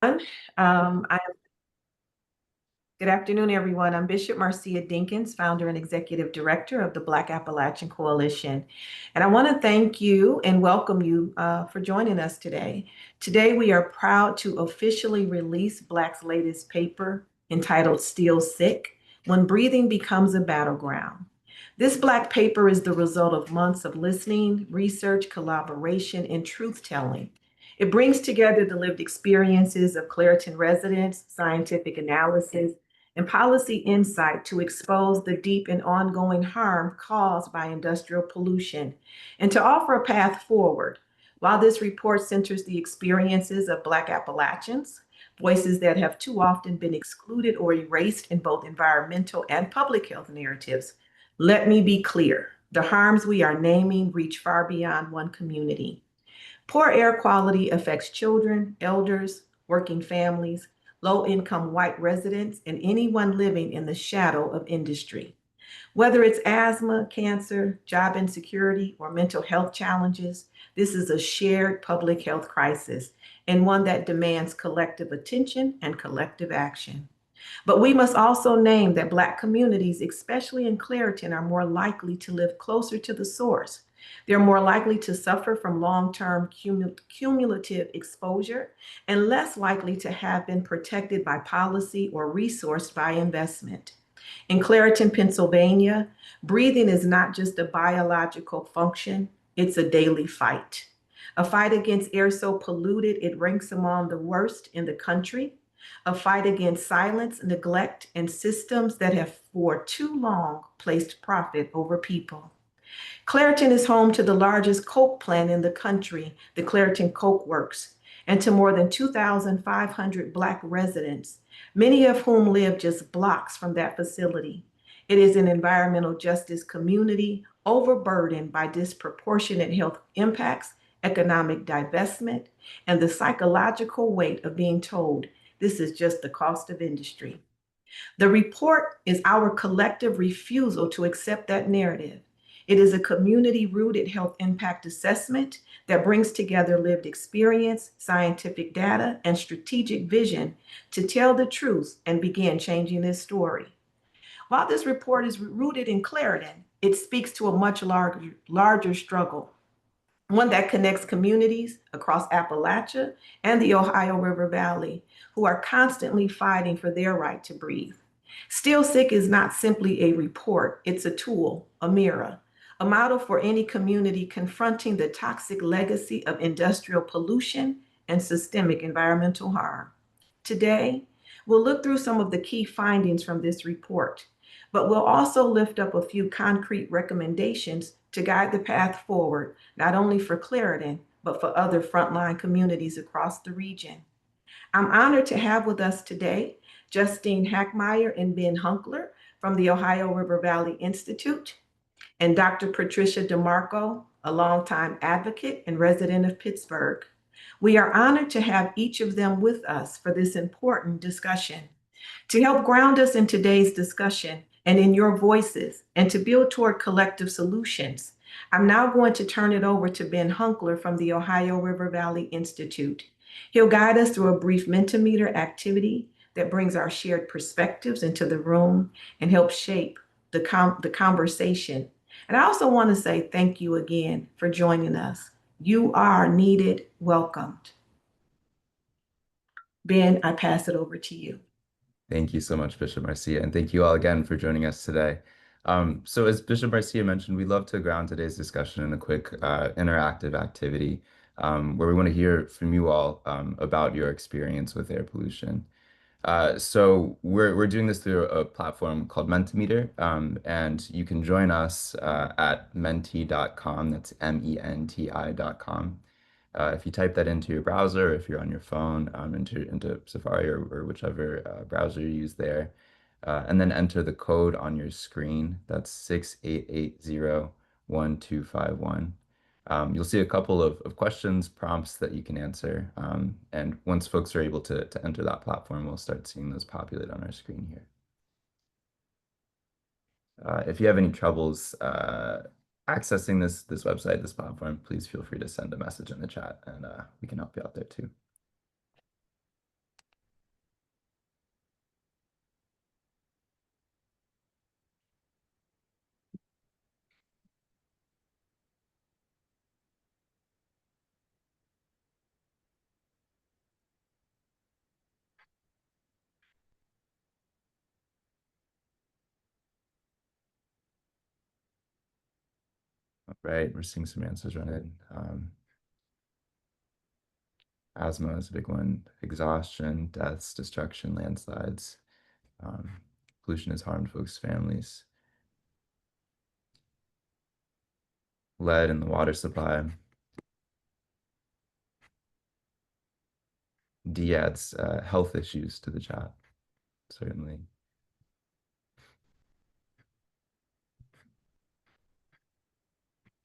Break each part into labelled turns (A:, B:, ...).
A: Um, I, Good afternoon, everyone. I'm Bishop Marcia Dinkins, founder and executive director of the Black Appalachian Coalition. And I want to thank you and welcome you for joining us today. Today, we are proud to officially release Black's latest paper entitled Still Sick: When Breathing Becomes a Battleground. This Black paper is the result of months of listening, research, collaboration, and truth-telling. It brings together the lived experiences of Clairton residents, scientific analysis, and policy insight to expose the deep and ongoing harm caused by industrial pollution and to offer a path forward. While this report centers the experiences of Black Appalachians, voices that have too often been excluded or erased in both environmental and public health narratives, let me be clear. The harms we are naming reach far beyond one community. Poor air quality affects children, elders, working families, low-income white residents, and anyone living in the shadow of industry. Whether it's asthma, cancer, job insecurity, or mental health challenges, this is a shared public health crisis and one that demands collective attention and collective action. But we must also name that Black communities, especially in Clairton, are more likely to live closer to the source. They're more likely to suffer from long-term cumulative exposure and less likely to have been protected by policy or resourced by investment. In Clairton, Pennsylvania, breathing is not just a biological function, it's a daily fight. A fight against air so polluted it ranks among the worst in the country, a fight against silence, neglect, and systems that have for too long placed profit over people. Clairton is home to the largest coke plant in the country, the Clairton Coke Works, and to more than 2,500 Black residents, many of whom live just blocks from that facility. It is an environmental justice community overburdened by disproportionate health impacts, economic divestment, and the psychological weight of being told this is just the cost of industry. The report is our collective refusal to accept that narrative. It is a community rooted health impact assessment that brings together lived experience, scientific data, and strategic vision to tell the truth and begin changing this story. While this report is rooted in Claritin, it speaks to a much larger struggle, one that connects communities across Appalachia and the Ohio River Valley who are constantly fighting for their right to breathe. Still Sick is not simply a report, it's a tool, a mirror, a model for any community confronting the toxic legacy of industrial pollution and systemic environmental harm. Today, we'll look through some of the key findings from this report, but we'll also lift up a few concrete recommendations to guide the path forward, not only for Claritin, but for other frontline communities across the region. I'm honored to have with us today Justine Hackmeyer and Ben Hunkler from the Ohio River Valley Institute, and Dr. Patricia DeMarco, a longtime advocate and resident of Pittsburgh. We are honored to have each of them with us for this important discussion. To help ground us in today's discussion and in your voices and to build toward collective solutions, I'm now going to turn it over to Ben Hunkler from the Ohio River Valley Institute. He'll guide us through a brief Mentimeter activity that brings our shared perspectives into the room and helps shape the conversation. And I also want to say thank you again for joining us. You are needed, welcomed. Ben, I pass it over to you.
B: Thank you so much, Bishop Marcia, and thank you all again for joining us today. So as Bishop Marcia mentioned, we love to ground today's discussion in a quick interactive activity where we want to hear from you all about your experience with air pollution. So we're doing this through a platform called Mentimeter, and you can join us at menti.com. That's menti.com. If you type that into your browser, if you're on your phone, into Safari or whichever browser you use there, and then enter the code on your screen. That's 68801251. You'll see a couple of questions, prompts that you can answer. And once folks are able to enter that platform, we'll start seeing those populate on our screen here. If you have any troubles accessing this website, this platform, please feel free to send a message in the chat and we can help you out there too. right? We're seeing some answers run in. Asthma is a big one. Exhaustion, deaths, destruction, landslides. Um, Pollution has harmed folks' families. Lead in the water supply. D adds health issues to the chat, certainly.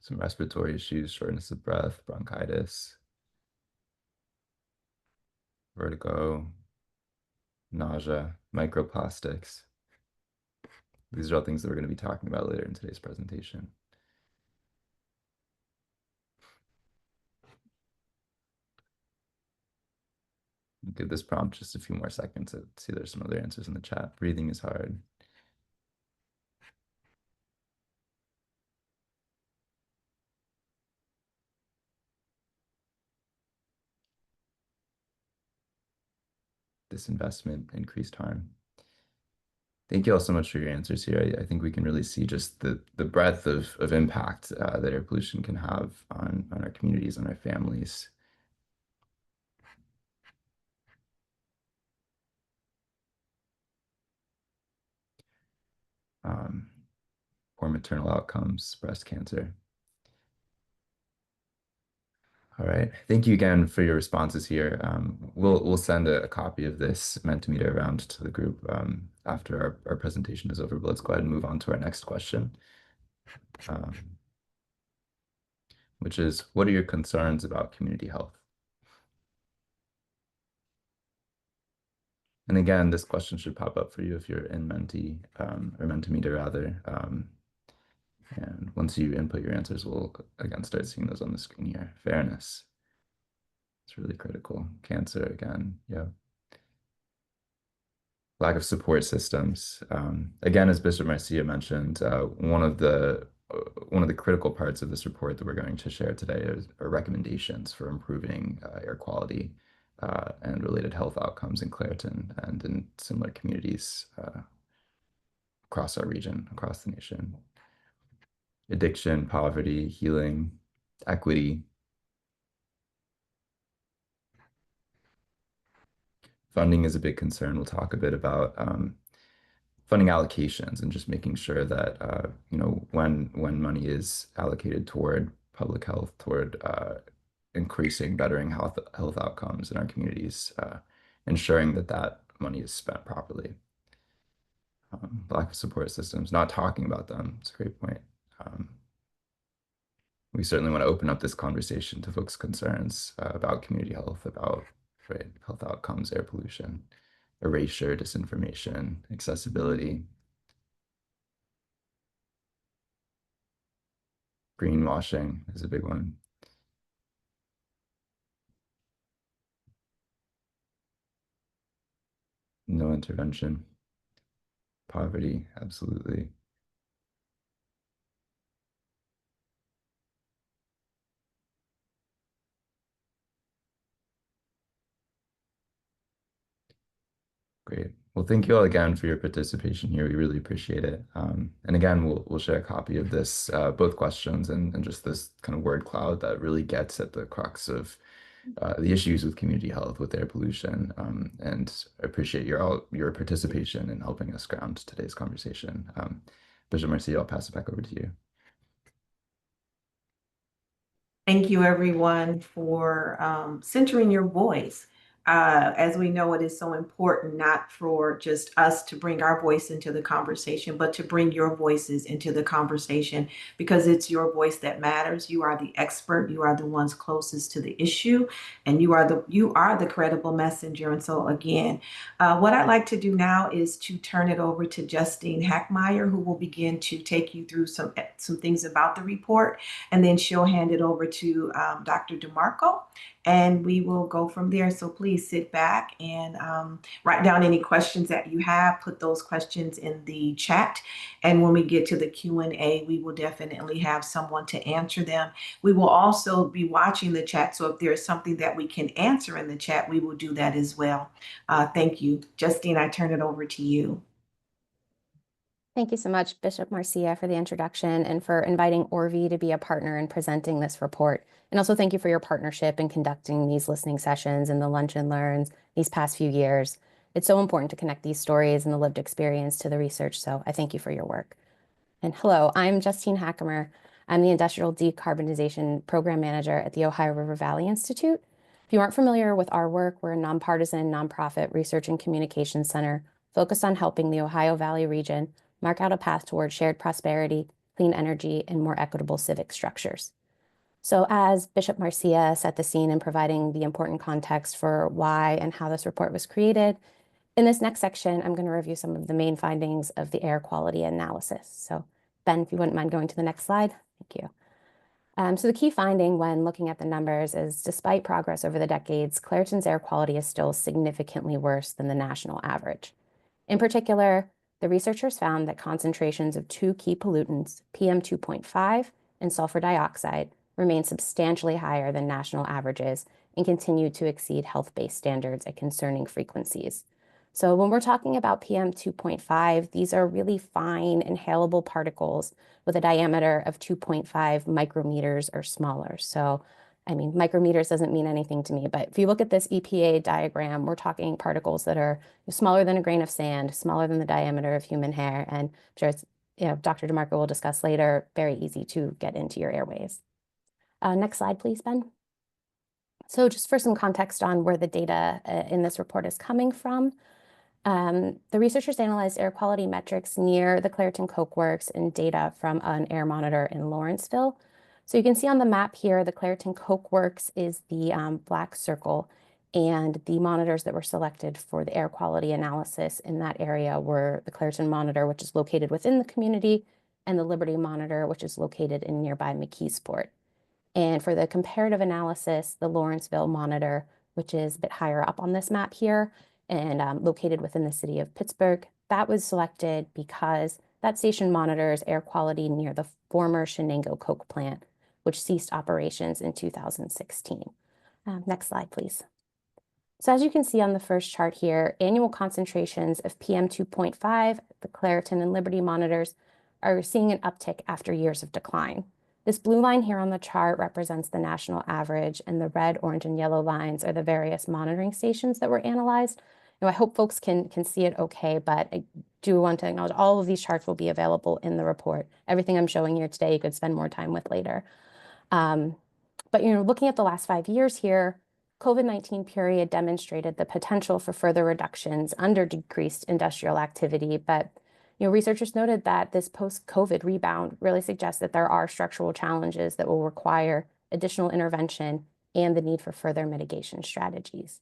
B: Some respiratory issues, shortness of breath, bronchitis, vertigo, nausea, microplastics. These are all things that we're going to be talking about later in today's presentation. Give this prompt just a few more seconds to see there's some other answers in the chat. Breathing is hard. Disinvestment, increased harm. Thank you all so much for your answers here. I think we can really see just the breadth of impact that air pollution can have on our communities and our families. Um, Poor maternal outcomes, breast cancer. All right. Thank you again for your responses here. We'll send a copy of this Mentimeter around to the group after our presentation is over. But let's go ahead and move on to our next question, um, which is, what are your concerns about community health? And again, this question should pop up for you if you're in Menti or Mentimeter rather. And once you input your answers, we'll again start seeing those on the screen here. Fairness. It's really critical. Cancer again. Yeah. Lack of support systems. Again, as Bishop Marcia mentioned, one of the critical parts of this report that we're going to share today are recommendations for improving air quality and related health outcomes in Clairton and in similar communities across our region, across the nation. Addiction, poverty, healing, equity. Funding is a big concern. We'll talk a bit about funding allocations and just making sure that when money is allocated toward public health, toward increasing, bettering health outcomes in our communities, ensuring that that money is spent properly. Lack of support systems, not talking about them. It's a great point. We certainly want to open up this conversation to folks' concerns about community health, about health outcomes, air pollution, erasure, disinformation, accessibility, greenwashing is a big one. No intervention, poverty, absolutely. Great. Well, thank you all again for your participation here. We really appreciate it. And again, we'll share a copy of this, both questions and just this kind of word cloud that really gets at the crux of the issues with community health, with air pollution, and I appreciate your participation in helping us ground today's conversation. Bishop Marcia, I'll pass it back over to you.
A: Thank you, everyone, for centering your voice. As we know, it is so important not for just us to bring our voice into the conversation, but to bring your voices into the conversation because it's your voice that matters. You are the expert. You are the ones closest to the issue, and you are the credible messenger. And so, again, what I'd like to do now is to turn it over to Justine Hackmeyer, who will begin to take you through some things about the report, and then she'll hand it over to Dr. DeMarco, and we will go from there. So please sit back and write down any questions that you have, put those questions in the chat. And when we get to the Q&A, we will definitely have someone to answer them. We will also be watching the chat. So if there is something that we can answer in the chat, we will do that as well. Thank you. Justine, I turn it over to you.
C: Thank you so much, Bishop Marcia, for the introduction and for inviting Orvi to be a partner in presenting this report. And also thank you for your partnership in conducting these listening sessions and the lunch and learns these past few years. It's so important to connect these stories and the lived experience to the research, so I thank you for your work. And hello, I'm Justine Hackemer. I'm the Industrial Decarbonization Program Manager at the Ohio River Valley Institute. If you aren't familiar with our work, we're a nonpartisan, nonprofit research and communications center focused on helping the Ohio Valley region mark out a path toward shared prosperity, clean energy, and more equitable civic structures. So as Bishop Marcia set the scene in providing the important context for why and how this report was created, in this next section, I'm going to review some of the main findings of the air quality analysis. So Ben, if you wouldn't mind going to the next slide. Thank you. So the key finding when looking at the numbers is despite progress over the decades, Clairton's air quality is still significantly worse than the national average. In particular, the researchers found that concentrations of two key pollutants, PM2.5 and sulfur dioxide, remain substantially higher than national averages and continue to exceed health-based standards at concerning frequencies. So when we're talking about PM2.5, these are really fine inhalable particles with a diameter of 2.5 micrometers or smaller. So I mean, micrometers doesn't mean anything to me, but if you look at this EPA diagram, we're talking particles that are smaller than a grain of sand, smaller than the diameter of human hair, and I'm sure it's, Dr. DeMarco will discuss later, very easy to get into your airways. Next slide, please, Ben. So just for some context on where the data in this report is coming from, the researchers analyzed air quality metrics near the Clairton Coke Works and data from an air monitor in Lawrenceville. So you can see on the map here, the Clairton Coke Works is the black circle, and the monitors that were selected for the air quality analysis in that area were the Clairton monitor, which is located within the community, and the Liberty monitor, which is located in nearby McKeesport. And for the comparative analysis, the Lawrenceville monitor, which is a bit higher up on this map here, and located within the city of Pittsburgh, that was selected because that station monitors air quality near the former Shenango Coke plant, which ceased operations in 2016. Next slide, please. So as you can see on the first chart here, annual concentrations of PM2.5, the Clairton and Liberty monitors, are seeing an uptick after years of decline. This blue line here on the chart represents the national average, and the red, orange, and yellow lines are the various monitoring stations that were analyzed. I hope folks can see it okay, but I do want to acknowledge all of these charts will be available in the report. Everything I'm showing here today, you could spend more time with later. But looking at the last 5 years here, COVID-19 period demonstrated the potential for further reductions under decreased industrial activity, but researchers noted that this post-COVID rebound really suggests that there are structural challenges that will require additional intervention and the need for further mitigation strategies.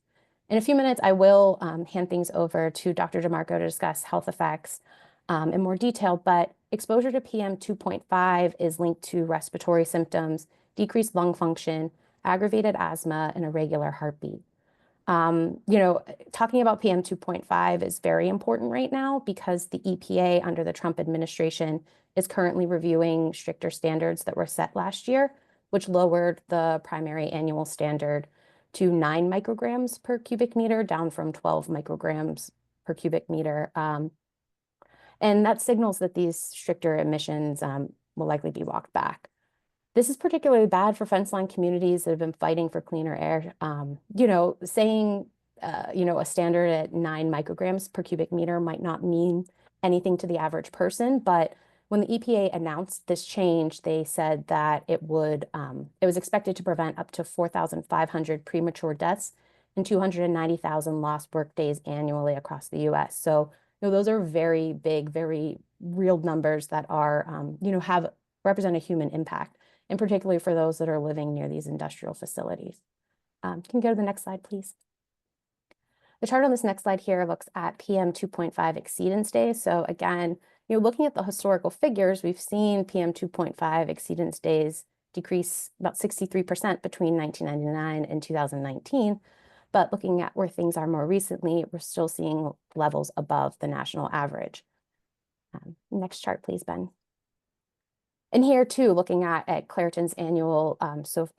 C: In a few minutes, I will hand things over to Dr. DeMarco to discuss health effects in more detail, but exposure to PM 2.5 is linked to respiratory symptoms, decreased lung function, aggravated asthma, and irregular heartbeat. Talking about PM 2.5 is very important right now because the EPA under the Trump administration is currently reviewing stricter standards that were set last year, which lowered the primary annual standard to 9 micrograms per cubic meter, down from 12 micrograms per cubic meter. And that signals that these stricter emissions will likely be walked back. This is particularly bad for fence-line communities that have been fighting for cleaner air. Saying, a standard at 9 micrograms per cubic meter might not mean anything to the average person, but when the EPA announced this change, they said that it was expected to prevent up to 4,500 premature deaths and 290,000 lost work days annually across the US. So, those are very big, very real numbers that are, represent a human impact, and particularly for those that are living near these industrial facilities. Can you go to the next slide, please? The chart on this next slide here looks at PM 2.5 exceedance days. So again, looking at the historical figures, we've seen PM 2.5 exceedance days decrease about 63% between 1999 and 2019. But looking at where things are more recently, we're still seeing levels above the national average. Next chart, please, Ben. And here too, looking at Clairton's annual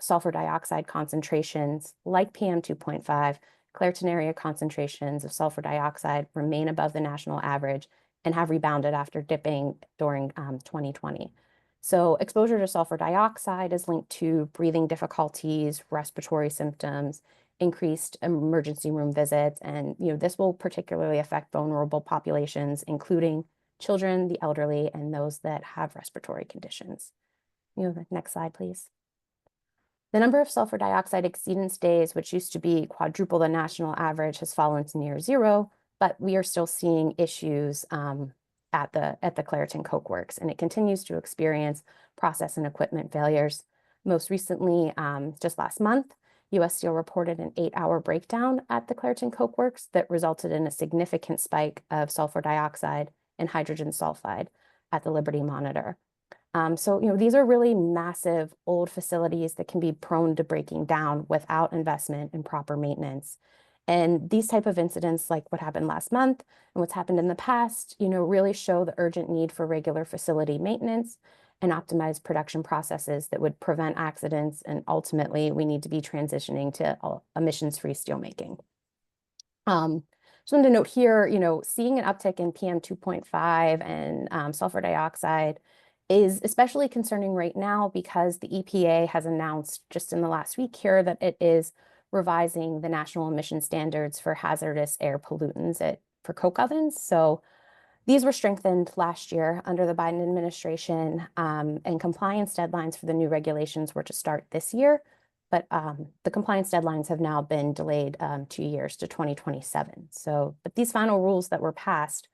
C: sulfur dioxide concentrations, like PM 2.5, Clairton area concentrations of sulfur dioxide remain above the national average and have rebounded after dipping during 2020. So exposure to sulfur dioxide is linked to breathing difficulties, respiratory symptoms, increased emergency room visits, and this will particularly affect vulnerable populations, including children, the elderly, and those that have respiratory conditions. The next slide, please. The number of sulfur dioxide exceedance days, which used to be quadruple the national average, has fallen to near zero, but we are still seeing issues at the Clairton Coke Works, and it continues to experience process and equipment failures. Most recently, just last month, U.S. Steel reported an 8-hour breakdown at the Clairton Coke Works that resulted in a significant spike of sulfur dioxide and hydrogen sulfide at the Liberty Monitor. So, these are really massive old facilities that can be prone to breaking down without investment and proper maintenance. And these type of incidents, like what happened last month and what's happened in the past, really show the urgent need for regular facility maintenance and optimized production processes that would prevent accidents. And ultimately, we need to be transitioning to emissions-free steelmaking. Just wanted to note here, seeing an uptick in PM 2.5 and sulfur dioxide is especially concerning right now because the EPA has announced just in the last week here that it is revising the national emission standards for hazardous air pollutants for coke ovens. So these were strengthened last year under the Biden administration, and compliance deadlines for the new regulations were to start this year. But the compliance deadlines have now been delayed 2 years to 2027. But these final rules that were passed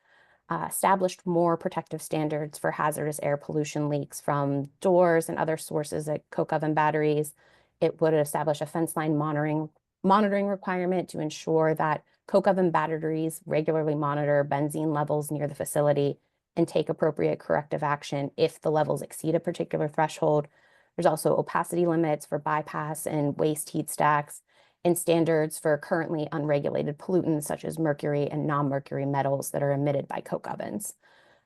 C: established more protective standards for hazardous air pollution leaks from doors and other sources at coke oven batteries. It would establish a fence line monitoring requirement to ensure that coke oven batteries regularly monitor benzene levels near the facility and take appropriate corrective action if the levels exceed a particular threshold. There's also opacity limits for bypass and waste heat stacks, and standards for currently unregulated pollutants such as mercury and non-mercury metals that are emitted by coke ovens.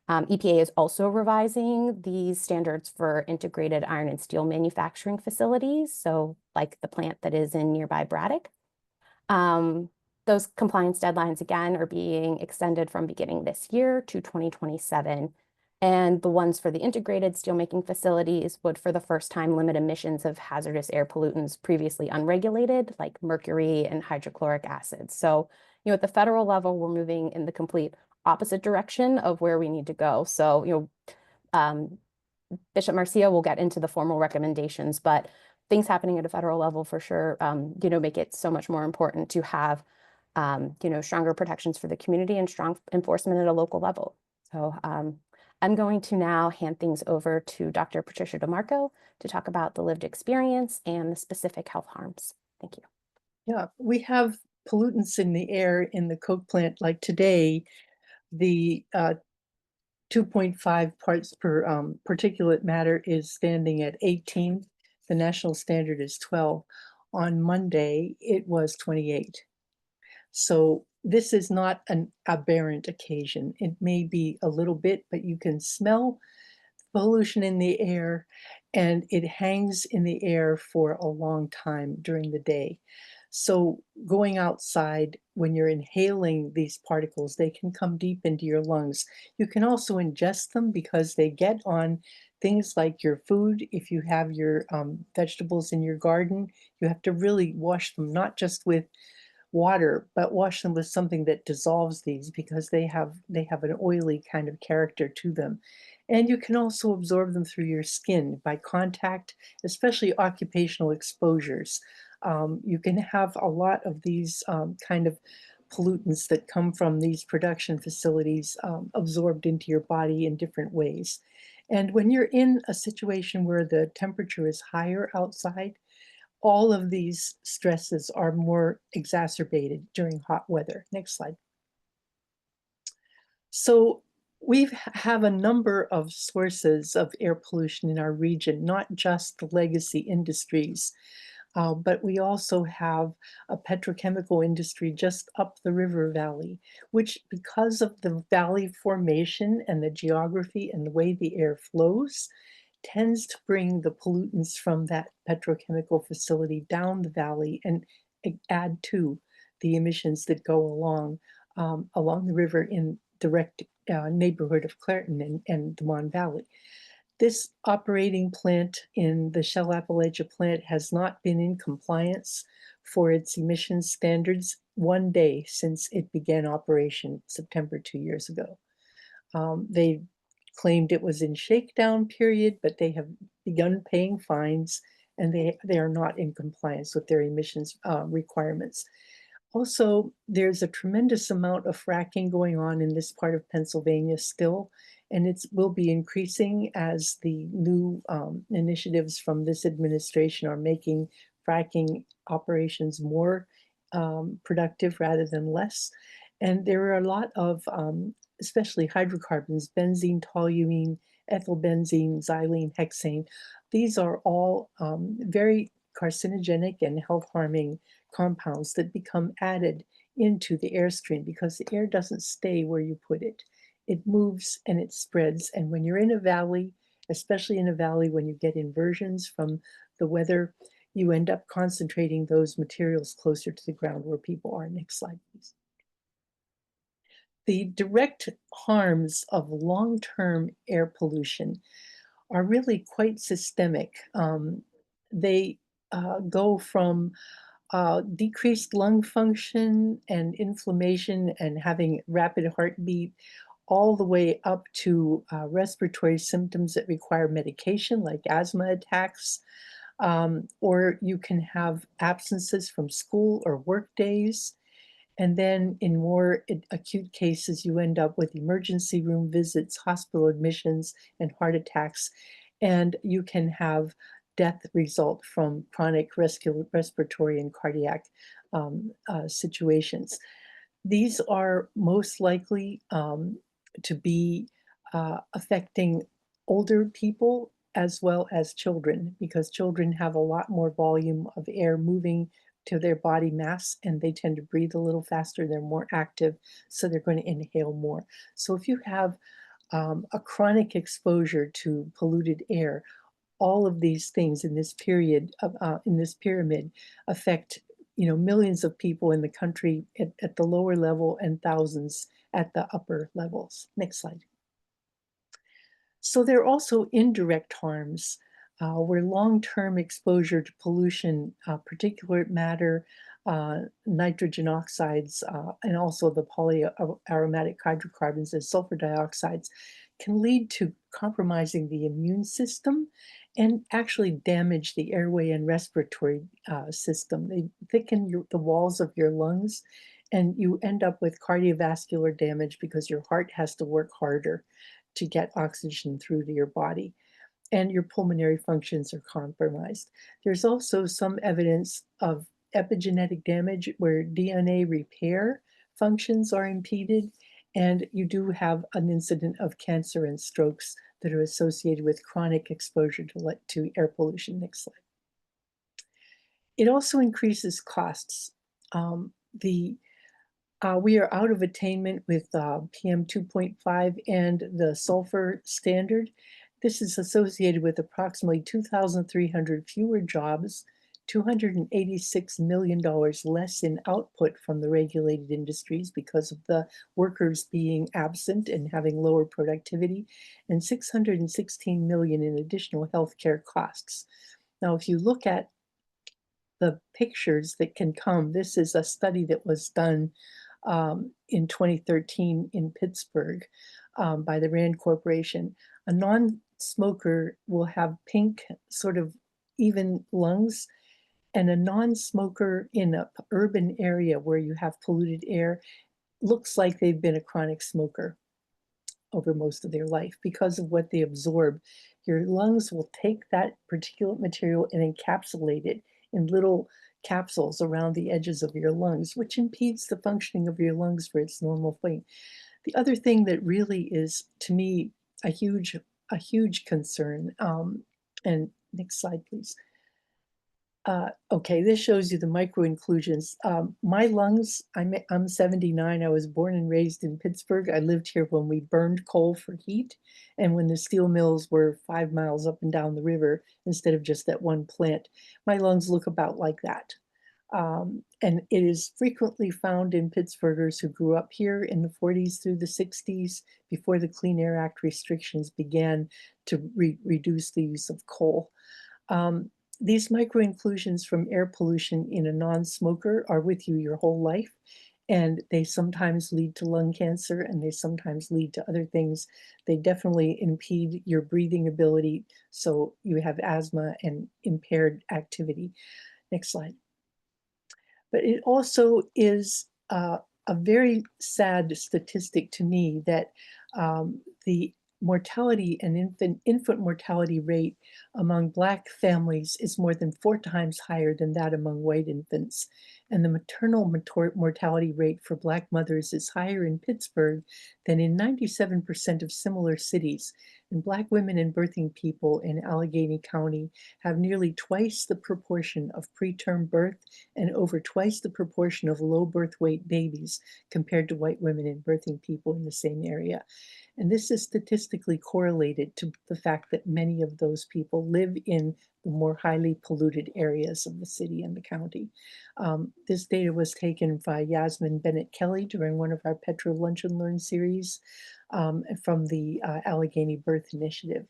C: EPA is also revising these standards for integrated iron and steel manufacturing facilities, so like the plant that is in nearby Braddock. Those compliance deadlines, again, are being extended from beginning this year to 2027. And the ones for the integrated steelmaking facilities would, for the first time, limit emissions of hazardous air pollutants previously unregulated, like mercury and hydrochloric acid. So, at the federal level, we're moving in the complete opposite direction of where we need to go. So, Bishop Marcia will get into the formal recommendations, but things happening at a federal level for sure, make it so much more important to have, stronger protections for the community and strong enforcement at a local level. So, I'm going to now hand things over to Dr. Patricia DeMarco to talk about the lived experience and the specific health harms. Thank you.
D: Yeah, we have pollutants in the air in the coke plant. Like today, the 2.5 parts per particulate matter is standing at 18. The national standard is 12. On Monday, it was 28. So this is not an aberrant occasion. It may be a little bit, but you can smell pollution in the air, and it hangs in the air for a long time during the day. So going outside, when you're inhaling these particles, they can come deep into your lungs. You can also ingest them because they get on things like your food. If you have your vegetables in your garden, you have to really wash them, not just with water, but wash them with something that dissolves these because they have an oily kind of character to them. And you can also absorb them through your skin by contact, especially occupational exposures. You can have a lot of these kind of pollutants that come from these production facilities absorbed into your body in different ways. And when you're in a situation where the temperature is higher outside, all of these stresses are more exacerbated during hot weather. Next slide. So we have a number of sources of air pollution in our region, not just the legacy industries, but we also have a petrochemical industry just up the river valley, which, because of the valley formation and the geography and the way the air flows, tends to bring the pollutants from that petrochemical facility down the valley and add to the emissions that go along the river in direct neighborhood of Clairton and the Mon Valley. This operating plant in the Shell Appalachia plant has not been in compliance for its emissions standards one day since it began operation September 2 years ago. They claimed it was in shakedown period, but they have begun paying fines and they are not in compliance with their emissions requirements. Also, there's a tremendous amount of fracking going on in this part of Pennsylvania still, and it will be increasing as the new initiatives from this administration are making fracking operations more productive rather than less. And there are a lot of, especially hydrocarbons, benzene, toluene, ethylbenzene, xylene, hexane. These are all very carcinogenic and health harming compounds that become added into the airstream because the air doesn't stay where you put it. It moves and it spreads. And when you're in a valley, especially in a valley when you get inversions from the weather, you end up concentrating those materials closer to the ground where people are. Next slide, please. The direct harms of long-term air pollution are really quite systemic. They go from decreased lung function and inflammation and having rapid heartbeat all the way up to respiratory symptoms that require medication like asthma attacks, or you can have absences from school or work days. And then in more acute cases, you end up with emergency room visits, hospital admissions, and heart attacks. And you can have death result from chronic respiratory and cardiac situations. These are most likely to be affecting older people as well as children, because children have a lot more volume of air moving to their body mass and they tend to breathe a little faster, they're more active, so they're going to inhale more. So if you have a chronic exposure to polluted air, all of these things in this period of, in this pyramid affect millions of people in the country at the lower level and thousands at the upper levels. Next slide. So there are also indirect harms where long-term exposure to pollution, particulate matter, nitrogen oxides, and also the polyaromatic hydrocarbons and sulfur dioxides can lead to compromising the immune system and actually damage the airway and respiratory system. They thicken the walls of your lungs, and you end up with cardiovascular damage because your heart has to work harder to get oxygen through to your body, and your pulmonary functions are compromised. There's also some evidence of epigenetic damage where DNA repair functions are impeded, and you do have an incident of cancer and strokes that are associated with chronic exposure to air pollution. Next slide. It also increases costs. We are out of attainment with PM 2.5 and the sulfur standard. This is associated with approximately 2,300 fewer jobs, $286 million less in output from the regulated industries because of the workers being absent and having lower productivity, and 616 million in additional healthcare costs. Now, if you look at the pictures that can come, this is a study that was done in 2013 in Pittsburgh by the Rand Corporation. A non-smoker will have pink, sort of even lungs, and a non-smoker in an urban area where you have polluted air looks like they've been a chronic smoker over most of their life because of what they absorb. Your lungs will take that particulate material and encapsulate it in little capsules around the edges of your lungs, which impedes the functioning of your lungs for its normal thing. The other thing that really is, to me, a huge concern, and next slide, please. Okay, this shows you the micro-inclusions. My lungs, I'm 79. I was born and raised in Pittsburgh. I lived here when we burned coal for heat and when the steel mills were 5 miles up and down the river instead of just that one plant. My lungs look about like that. And it is frequently found in Pittsburghers who grew up here in the 40s through the 60s before the Clean Air Act restrictions began to reduce the use of coal. These microinclusions from air pollution in a non-smoker are with you your whole life, and they sometimes lead to lung cancer, and they sometimes lead to other things. They definitely impede your breathing ability, so you have asthma and impaired activity. Next slide. But it also is a very sad statistic to me that the mortality and infant mortality rate among Black families is more than 4 times higher than that among white infants. And the maternal mortality rate for Black mothers is higher in Pittsburgh than in 97% of similar cities. And Black women and birthing people in Allegheny County have nearly twice the proportion of preterm birth and over twice the proportion of low birth weight babies compared to white women and birthing people in the same area. And this is statistically correlated to the fact that many of those people live in the more highly polluted areas of the city and the county. This data was taken by Yasmin Bennett Kelly during one of our Petro Lunch and Learn series from the Allegheny Birth Initiative.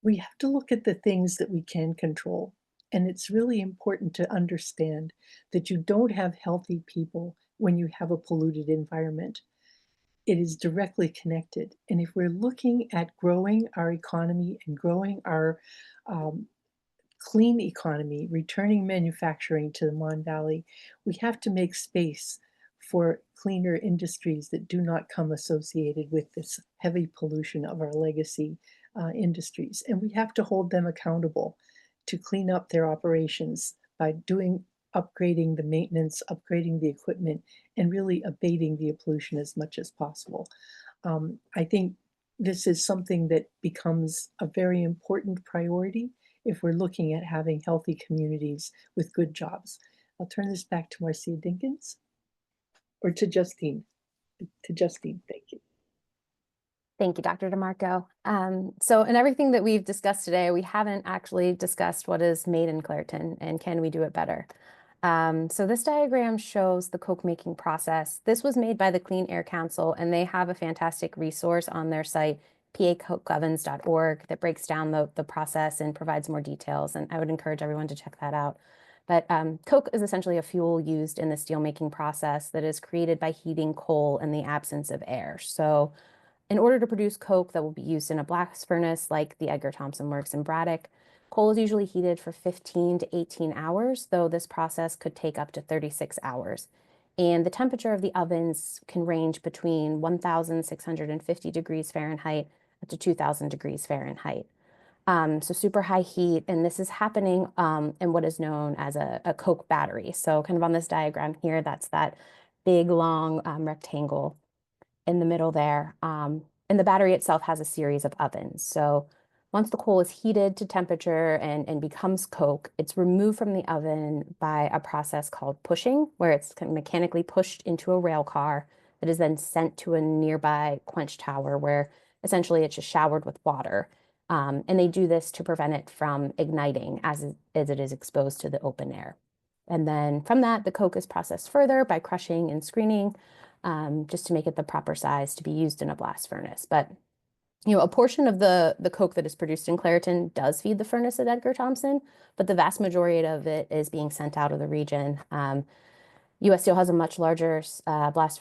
D: We have to look at the things that we can control. And it's really important to understand that you don't have healthy people when you have a polluted environment. It is directly connected. And if we're looking at growing our economy and growing our clean economy, returning manufacturing to the Mon Valley, we have to make space for cleaner industries that do not come associated with this heavy pollution of our legacy industries. And we have to hold them accountable to clean up their operations by upgrading the maintenance, upgrading the equipment, and really abating the pollution as much as possible. I think this is something that becomes a very important priority if we're looking at having healthy communities with good jobs. I'll turn this back to Marcia Dinkins, or to Justine. Thank you.
C: Thank you, Dr. DeMarco. So in everything that we've discussed today, we haven't actually discussed what is made in Clairton and can we do it better. So this diagram shows the Coke making process. This was made by the Clean Air Council, and they have a fantastic resource on their site, pacokeovens.org, that breaks down the process and provides more details. And I would encourage everyone to check that out. But coke is essentially a fuel used in the steelmaking process that is created by heating coal in the absence of air. So in order to produce coke that will be used in a blast furnace like the Edgar Thomson Works in Braddock, coal is usually heated for 15 to 18 hours, though this process could take up to 36 hours. And the temperature of the ovens can range between 1,650 degrees Fahrenheit up to 2,000 degrees Fahrenheit. So super high heat, and this is happening in what is known as a coke battery. So kind of on this diagram here, that's that big long rectangle in the middle there. And the battery itself has a series of ovens. So once the coal is heated to temperature and becomes coke, it's removed from the oven by a process called pushing, where it's kind of mechanically pushed into a rail car that is then sent to a nearby quench tower where essentially it's just showered with water. And they do this to prevent it from igniting as it is exposed to the open air. And then from that, the coke is processed further by crushing and screening, just to make it the proper size to be used in a blast furnace. But a portion of the coke that is produced in Clairton does feed the furnace at Edgar Thomson, but the vast majority of it is being sent out of the region. U.S. Steel has a much larger blast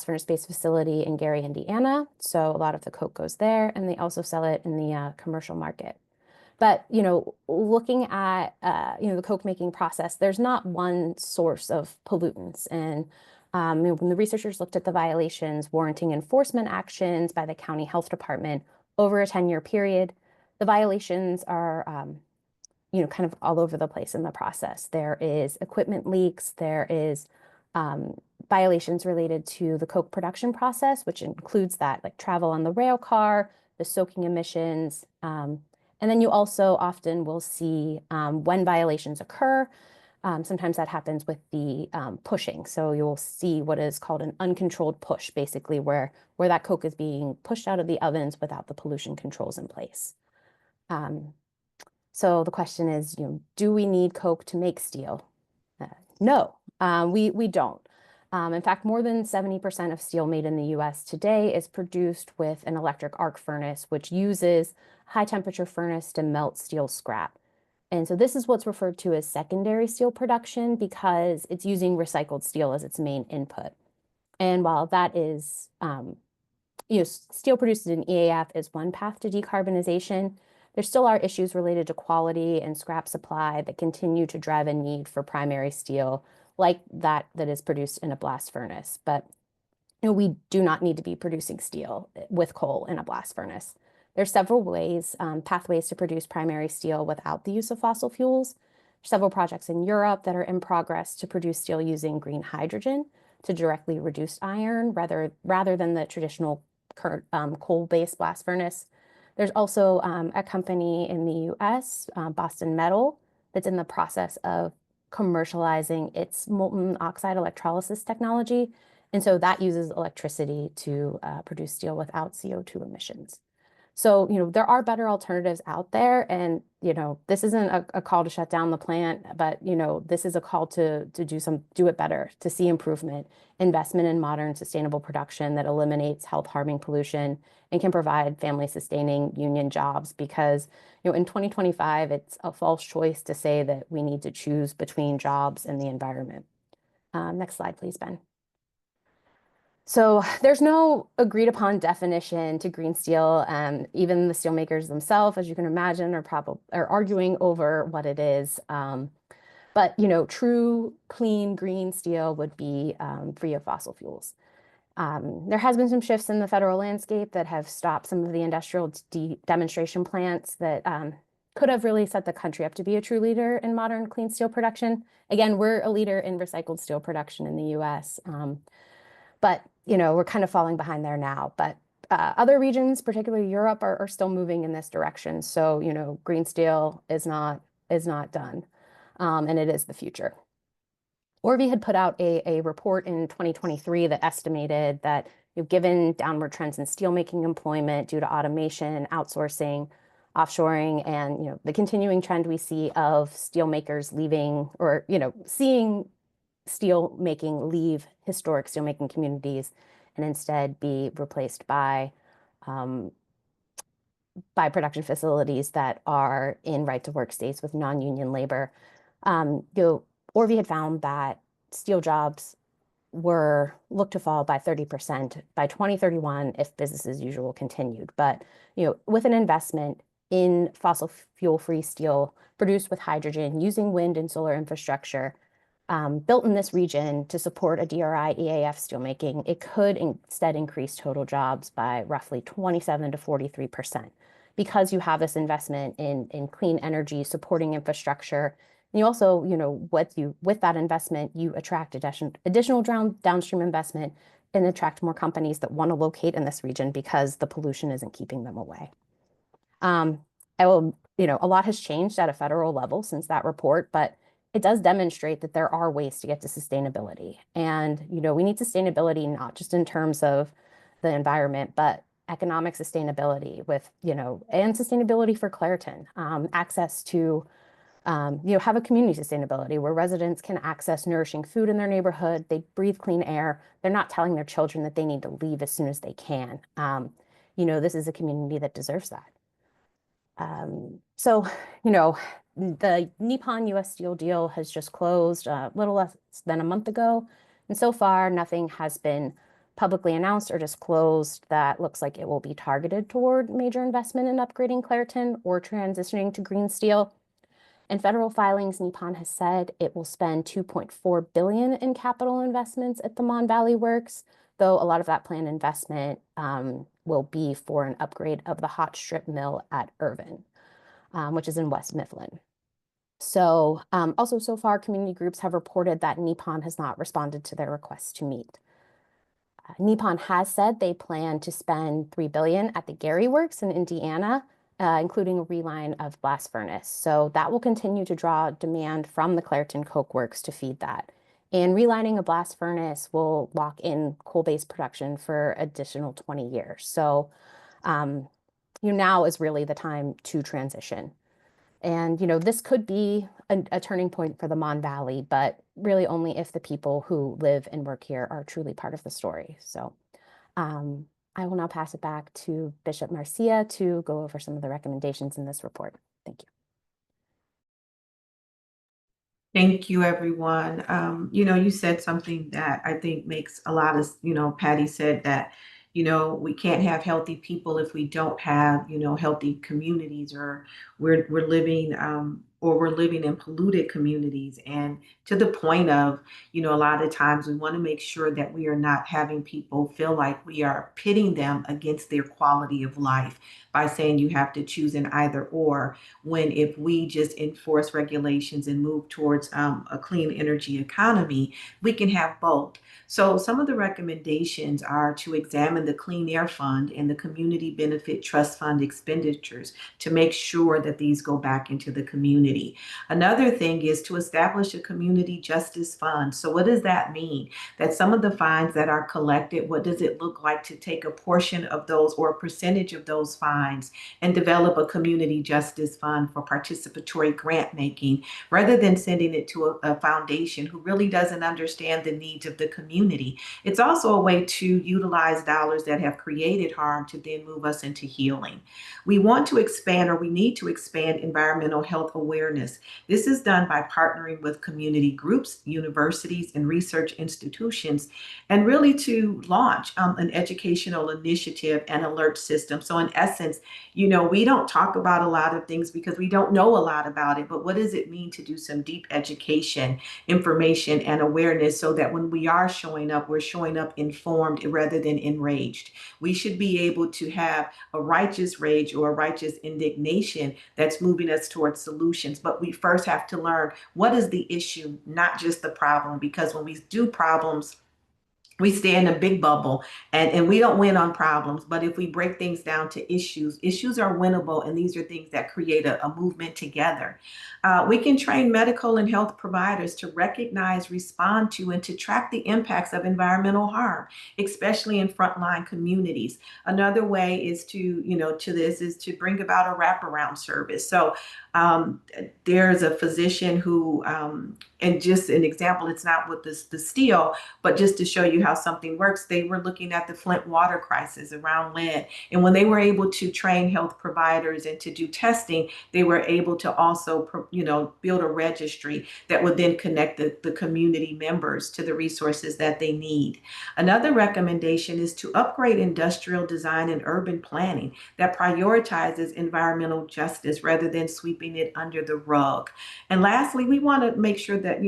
C: furnace-based facility in Gary, Indiana, so a lot of the coke goes there, and they also sell it in the commercial market. But, looking at, the coke making process, there's not one source of pollutants. And when the researchers looked at the violations warranting enforcement actions by the county health department over a 10-year period, the violations are, kind of all over the place in the process. There is equipment leaks, there is violations related to the coke production process, which includes that, like travel on the rail car, the soaking emissions, and then you also often will see when violations occur. Sometimes that happens with the pushing. So you'll see what is called an uncontrolled push, basically where that coke is being pushed out of the ovens without the pollution controls in place. So the question is, do we need coke to make steel? No, we don't. In fact, more than 70% of steel made in the US today is produced with an electric arc furnace, which uses high temperature furnace to melt steel scrap. And so this is what's referred to as secondary steel production because it's using recycled steel as its main input. And while that is, steel produced in EAF is one path to decarbonization, there still are issues related to quality and scrap supply that continue to drive a need for primary steel like that is produced in a blast furnace. But we do not need to be producing steel with coal in a blast furnace. There's several ways, pathways to produce primary steel without the use of fossil fuels. Several projects in Europe that are in progress to produce steel using green hydrogen to directly reduce iron rather than the traditional coal-based blast furnace. There's also a company in the US, Boston Metal, that's in the process of commercializing its molten oxide electrolysis technology. And so that uses electricity to produce steel without CO2 emissions. So, there are better alternatives out there. And, this isn't a call to shut down the plant, but, this is a call to do it better, to see improvement, investment in modern sustainable production that eliminates health harming pollution and can provide family sustaining union jobs. Because, in 2025, it's a false choice to say that we need to choose between jobs and the environment. Next slide, please, Ben. So there's no agreed upon definition to green steel. Even the steelmakers themselves, as you can imagine, are arguing over what it is. But true, clean, green steel would be free of fossil fuels. There has been some shifts in the federal landscape that have stopped some of the industrial demonstration plants that could have really set the country up to be a true leader in modern clean steel production. Again, we're a leader in recycled steel production in the US. But, we're kind of falling behind there now. But other regions, particularly Europe, are still moving in this direction. So, green steel is not done, and it is the future. Orvie had put out a report in 2023 that estimated that given downward trends in steelmaking employment due to automation, outsourcing, offshoring, and the continuing trend we see of steelmakers leaving or seeing steel making leave historic steelmaking communities and instead be replaced by production facilities that are in right to work states with non-union labor. Orvie had found that steel jobs were looked to fall by 30% by 2031 if business as usual continued. But with an investment in fossil fuel-free steel produced with hydrogen using wind and solar infrastructure, built in this region to support a DRI EAF steelmaking, it could instead increase total jobs by roughly 27 to 43%, because you have this investment in clean energy supporting infrastructure. And you also, with that investment, you attract additional downstream investment and attract more companies that want to locate in this region because the pollution isn't keeping them away. A lot has changed at a federal level since that report, but it does demonstrate that there are ways to get to sustainability. And, we need sustainability not just in terms of the environment, but economic sustainability with, and sustainability for Clairton, access to, have a community sustainability where residents can access nourishing food in their neighborhood, they breathe clean air, they're not telling their children that they need to leave as soon as they can. This is a community that deserves that. The Nippon US Steel deal has just closed a little less than a month ago. And so far, nothing has been publicly announced or disclosed that looks like it will be targeted toward major investment in upgrading Clairton or transitioning to green steel. In federal filings, Nippon has said it will spend $2.4 billion in capital investments at the Mon Valley Works, though a lot of that planned investment will be for an upgrade of the hot strip mill at Irvin, which is in West Mifflin. So also so far, community groups have reported that Nippon has not responded to their requests to meet. Nippon has said they plan to spend $3 billion at the Gary Works in Indiana, including a reline of blast furnace. So that will continue to draw demand from the Clairton Coke Works to feed that. And relining a blast furnace will lock in coal-based production for additional 20 years. So now is really the time to transition. And, this could be a turning point for the Mon Valley, but really only if the people who live and work here are truly part of the story. So I will now pass it back to Bishop Marcia to go over some of the recommendations in this report. Thank you.
A: Thank you, everyone. You said something that I think makes a lot of, Patty said that, we can't have healthy people if we don't have, healthy communities, or we're living we're living in polluted communities. And to the point of, a lot of times we want to make sure that we are not having people feel like we are pitting them against their quality of life by saying you have to choose an either or, when if we just enforce regulations and move towards a clean energy economy, we can have both. So some of the recommendations are to examine the Clean Air Fund and the Community Benefit Trust Fund expenditures to make sure that these go back into the community. Another thing is to establish a community justice fund. So what does that mean? That some of the fines that are collected, what does it look like to take a portion of those or a percentage of those fines and develop a community justice fund for participatory grant making, rather than sending it to a foundation who really doesn't understand the needs of the community. It's also a way to utilize dollars that have created harm to then move us into healing. We want to expand, or we need to expand, environmental health awareness. This is done by partnering with community groups, universities, and research institutions, and really to launch an educational initiative and alert system. So in essence, we don't talk about a lot of things because we don't know a lot about it, but what does it mean to do some deep education, information, and awareness, so that when we are showing up, we're showing up informed rather than enraged. We should be able to have a righteous rage or a righteous indignation that's moving us towards solutions. But we first have to learn what is the issue, not just the problem, because when we do problems, we stay in a big bubble, and we don't win on problems. But if we break things down to issues are winnable. And these are things that create a movement together. We can train medical and health providers to recognize, respond to, and to track the impacts of environmental harm, especially in frontline communities. Another way is to bring about a wraparound service. So um, there's a physician who, and just an example, it's not with the steel, but just to show you how something works, they were looking at the Flint water crisis around lead. And when they were able to train health providers and to do testing, they were able to also, build a registry that would then connect the community members to the resources that they need. Another recommendation is to upgrade industrial design and urban planning that prioritizes environmental justice rather than sweeping it under the rug. And lastly, we want to make sure that,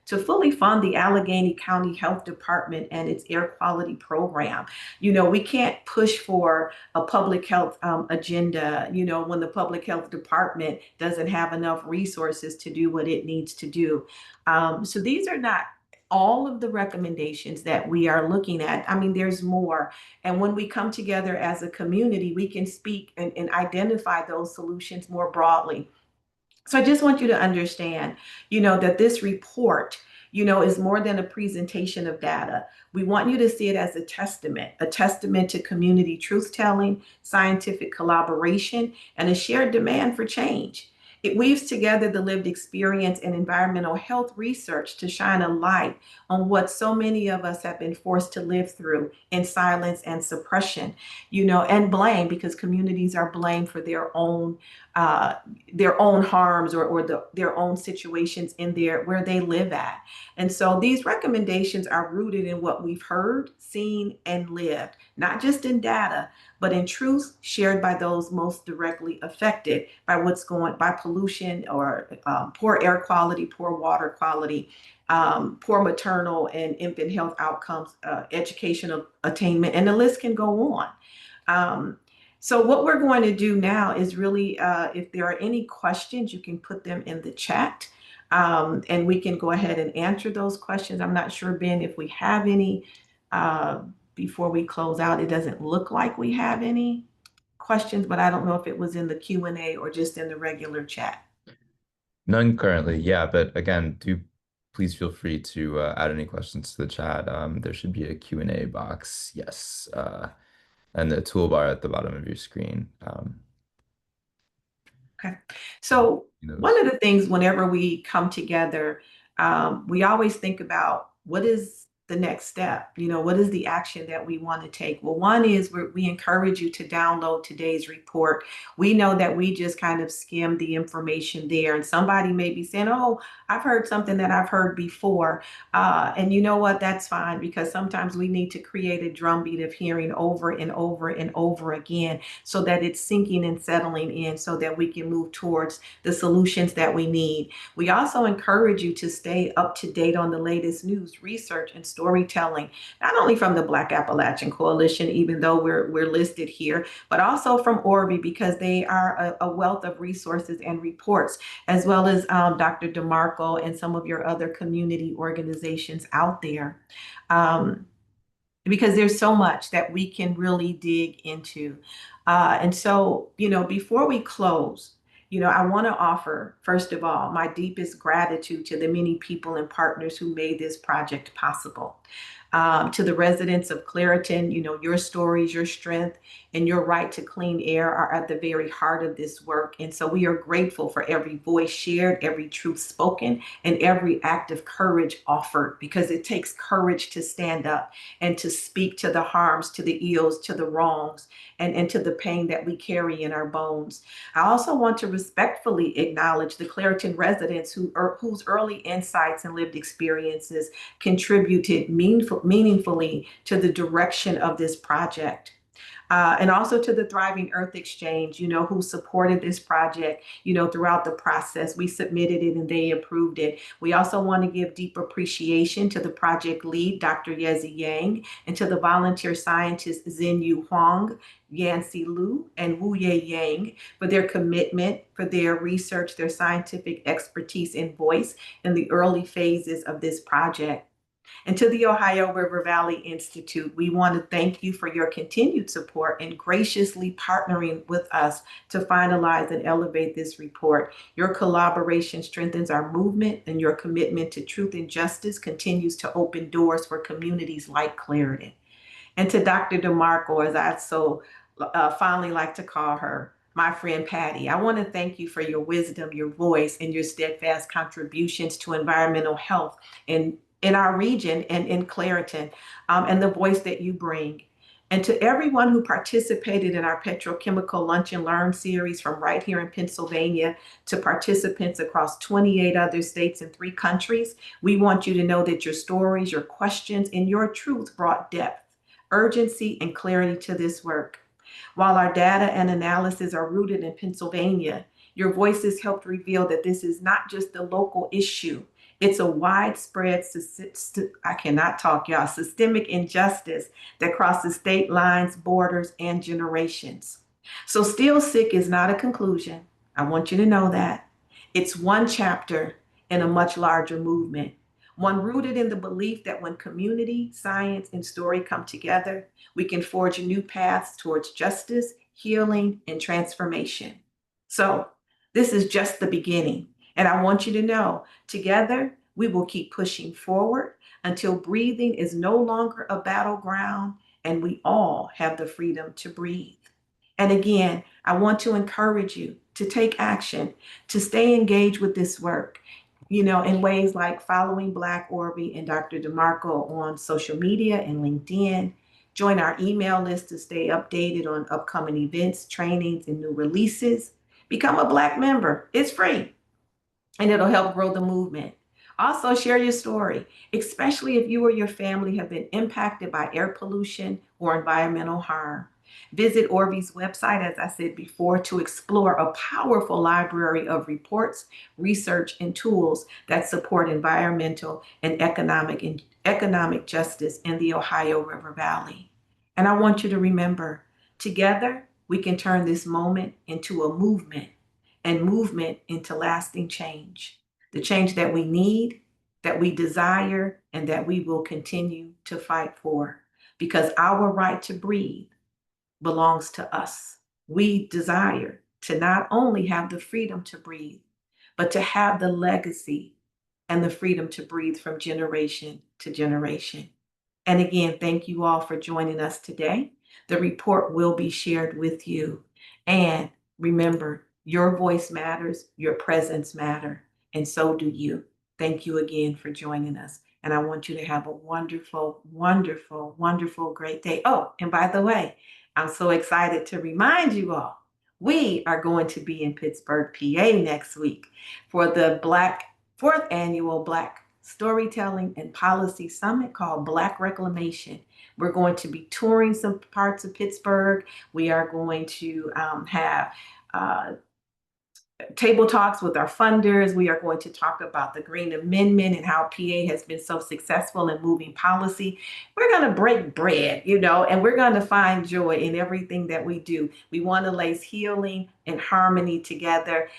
A: to fully fund the Allegheny County Health Department and its air quality program. We can't push for a public health agenda, when the public health department doesn't have enough resources to do what it needs to do. So these are not all of the recommendations that we are looking at. I mean, there's more. And when we come together as a community, we can speak and identify those solutions more broadly. So I just want you to understand, that this report, is more than a presentation of data. We want you to see it as a testament to community truth telling, scientific collaboration, and a shared demand for change. It weaves together the lived experience and environmental health research to shine a light on what so many of us have been forced to live through in silence and suppression, and blame, because communities are blamed for uh, their own harms, or their own situations in where they live at. And so these recommendations are rooted in what we've heard, seen, and lived, not just in data, but in truth shared by those most directly affected by by pollution, or poor air quality, poor water quality, poor maternal and infant health outcomes, educational attainment, and the list can go on. Um, so what we're going to do now is really, if there are any questions, you can put them in the chat, and we can go ahead and answer those questions. I'm not sure, Ben, if we have any uh, before we close out. It doesn't look like we have any questions, but I don't know if it was in the Q&A or just in the regular chat.
B: None currently, yeah, but again, do please feel free to add any questions to the chat. There should be a Q&A box, yes, and the toolbar at the bottom of your screen.
A: Okay. So one
B: those.
A: of the things whenever we come together, we always think about what is the next step? What is the action that we want to take? Well, one is we encourage you to download today's report. We know that we just kind of skim the information there, and somebody may be saying, oh, I've heard something that I've heard before. And you know what? That's fine, because sometimes we need to create a drumbeat of hearing over and over and over again so that it's sinking and settling in so that we can move towards the solutions that we need. We also encourage you to stay up to date on the latest news, research, and storytelling, not only from the Black Appalachian Coalition, even though we're listed here, but also from Orby, because they are a wealth of resources and reports, as well as Dr. DeMarco and some of your other community organizations out there. Because there's so much that we can really dig into. And so, before we close, I want to offer, first of all, my deepest gratitude to the many people and partners who made this project possible. To the residents of Clairton, your stories, your strength, and your right to clean air are at the very heart of this work. And so we are grateful for every voice shared, every truth spoken, and every act of courage offered, because it takes courage to stand up and to speak to the harms, to the ills, to the wrongs, and to the pain that we carry in our bones. I also want to respectfully acknowledge the Clairton residents whose early insights and lived experiences contributed meaningfully to the direction of this project. And also to the Thriving Earth Exchange, who supported this project, throughout the process. We submitted it and they approved it. We also want to give deep appreciation to the project lead, Dr. Yezi Yang, and to the volunteer scientists, Xinyu Huang, Yancy Liu, and Wu Ye Yang, for their commitment, for their research, their scientific expertise and voice in the early phases of this project. And to the Ohio River Valley Institute, we want to thank you for your continued support and graciously partnering with us to finalize and elevate this report. Your collaboration strengthens our movement, and your commitment to truth and justice continues to open doors for communities like Clairton. And to Dr. DeMarco, as I so fondly like to call her, my friend Patty, I want to thank you for your wisdom, your voice, and your steadfast contributions to environmental health in our region and in Clairton, and the voice that you bring. And to everyone who participated in our petrochemical Lunch and Learn series, from right here in Pennsylvania to participants across 28 other states and 3 countries, we want you to know that your stories, your questions, and your truth brought depth, urgency, and clarity to this work. While our data and analysis are rooted in Pennsylvania, your voices helped reveal that this is not just a local issue. It's a widespread, I cannot talk, y'all, systemic injustice that crosses state lines, borders, and generations. So Still Sick is not a conclusion. I want you to know that. It's one chapter in a much larger movement, one rooted in the belief that when community, science, and story come together, we can forge new paths towards justice, healing, and transformation. So this is just the beginning. And I want you to know, together, we will keep pushing forward until breathing is no longer a battleground and we all have the freedom to breathe. And again, I want to encourage you to take action, to stay engaged with this work, in ways like following Black Orby and Dr. DeMarco on social media and LinkedIn. Join our email list to stay updated on upcoming events, trainings, and new releases. Become a Black member. It's free, and it'll help grow the movement. Also, share your story, especially if you or your family have been impacted by air pollution or environmental harm. Visit Orby's website, as I said before, to explore a powerful library of reports, research, and tools that support environmental and economic justice in the Ohio River Valley. And I want you to remember, together, we can turn this moment into a movement, and movement into lasting change. The change that we need, that we desire, and that we will continue to fight for. Because our right to breathe belongs to us. We desire to not only have the freedom to breathe, but to have the legacy and the freedom to breathe from generation to generation. And again, thank you all for joining us today. The report will be shared with you. And remember, Your voice matters, your presence matter, and so do you. Thank you again for joining us. And I want you to have a wonderful, wonderful, wonderful, great day. Oh, and by the way, I'm so excited to remind you all, we are going to be in Pittsburgh, PA next week for the fourth annual Black Storytelling and Policy Summit called Black Reclamation. We're going to be touring some parts of Pittsburgh. We are going to have table talks with our funders. We are going to talk about the Green Amendment and how PA has been so successful in moving policy. We're going to break bread, and we're going to find joy in everything that we do. We want to lace healing and harmony together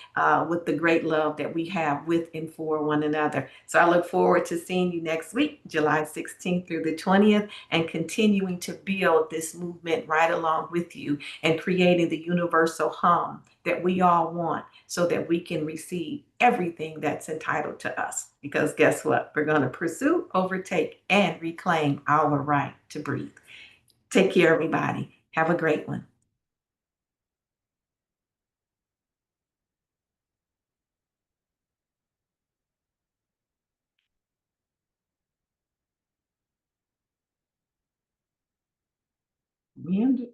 A: with the great love that we have with and for one another. So I look forward to seeing you next week, July 16th through the 20th, and continuing to build this movement right along with you and creating the universal hum that we all want, so that we can receive everything that's entitled to us. Because guess what? We're going to pursue, overtake, and reclaim our right to breathe. Take care, everybody. Have a great one. We ended.